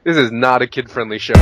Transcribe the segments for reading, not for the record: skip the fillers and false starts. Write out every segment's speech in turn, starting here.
This is not a kid-friendly show.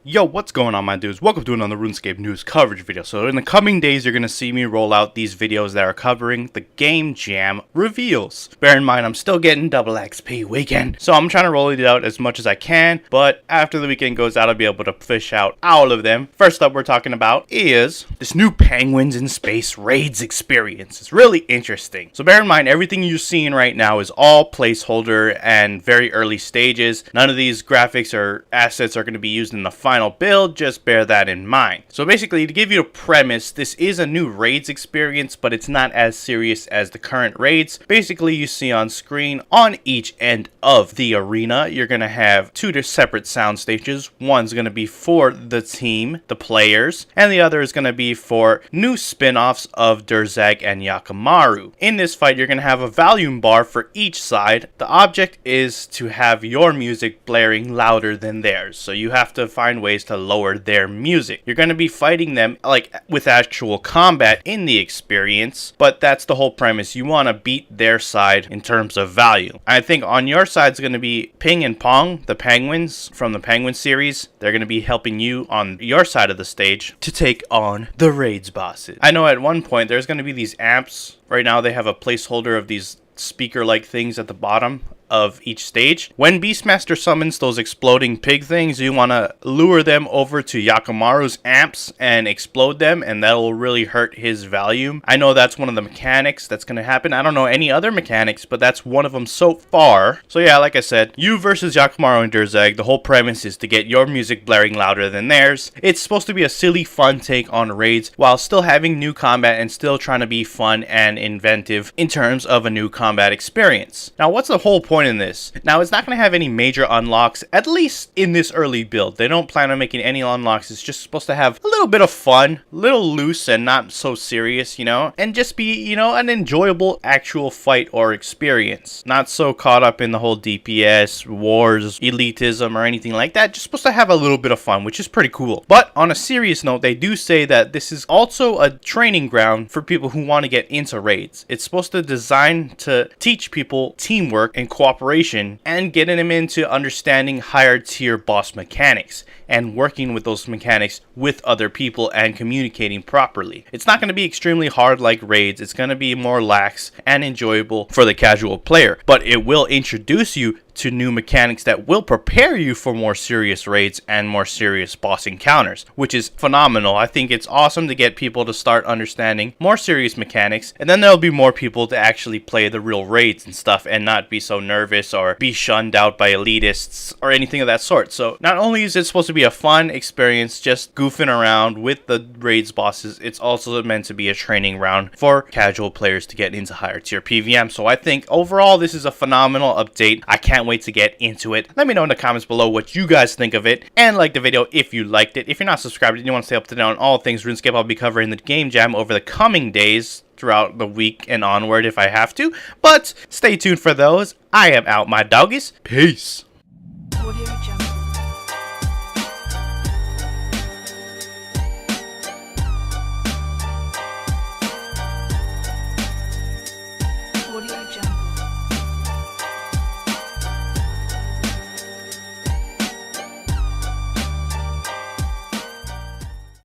Yo, what's going on, my dudes? Welcome to another RuneScape news coverage video. So in the coming days, you're going to see me roll out these videos that are covering the Game Jam reveals. Bear in mind, I'm still getting double XP weekend, so I'm trying to roll it out as much as I can, but after the weekend goes out, I'll be able to fish out all of them. First up, we're talking about is this new Penguins in Space Raids experience. It's really interesting. So bear in mind, everything you're seeing right now is all placeholder and very early stages. None of these graphics or assets are going to be used in the final build, just bear that in mind. So basically, to give you a premise, this is a new raids experience, but it's not as serious as the current raids. Basically, you see on screen, on each end of the arena, you're going to have two separate sound stages. One's going to be for the team, the players, and the other is going to be for new spin-offs of Durzag and Yakamaru. In this fight, you're going to have a volume bar for each side. The object is to have your music blaring louder than theirs, so you have to find ways to lower their music. You're going to be fighting them like with actual combat in the experience, but that's the whole premise. You want to beat their side in terms of value. I think on your side is going to be Ping and Pong, the Penguins from the Penguin series. They're going to be helping you on your side of the stage to take on the raids bosses. I know at one point there's going to be these amps. Right now they have a placeholder of these speaker-like things at the bottom of each stage. When Beastmaster summons those exploding pig things, you want to lure them over to Yakamaru's amps and explode them, and that will really hurt his volume. I know that's one of the mechanics that's going to happen. I don't know any other mechanics, but that's one of them so far. So yeah, like I said, you versus Yakamaru and Durzag, the whole premise is to get your music blaring louder than theirs. It's supposed to be a silly, fun take on raids while still having new combat and still trying to be fun and inventive in terms of a new combat experience. Now, what's the whole point in this? Now, it's not going to have any major unlocks, at least in this early build. They don't plan on making any unlocks. It's just supposed to have a little bit of fun, a little loose and not so serious, you know, and just be, you know, an enjoyable actual fight or experience. Not so caught up in the whole DPS, wars, elitism, or anything like that. Just supposed to have a little bit of fun, which is pretty cool. But on a serious note, they do say that this is also a training ground for people who want to get into raids. It's supposed to design to teach people teamwork and cooperation and getting them into understanding higher tier boss mechanics and working with those mechanics with other people and communicating properly. It's not going to be extremely hard like raids. It's going to be more lax and enjoyable for the casual player, but it will introduce you to new mechanics that will prepare you for more serious raids and more serious boss encounters, which is phenomenal. I think it's awesome to get people to start understanding more serious mechanics, and then there'll be more people to actually play the real raids and stuff and not be so nervous or be shunned out by elitists or anything of that sort. So not only is it supposed to be a fun experience just goofing around with the raids bosses, it's also meant to be a training ground for casual players to get into higher tier PvM. So I think overall this is a phenomenal update. I can't wait to get into it. Let me know in the comments below what you guys think of it, and like the video if you liked it. If you're not subscribed and you want to stay up to date on all things RuneScape, I'll be covering the Game Jam over the coming days throughout the week and onward if I have to, but stay tuned for those. I am out, my doggies. Peace.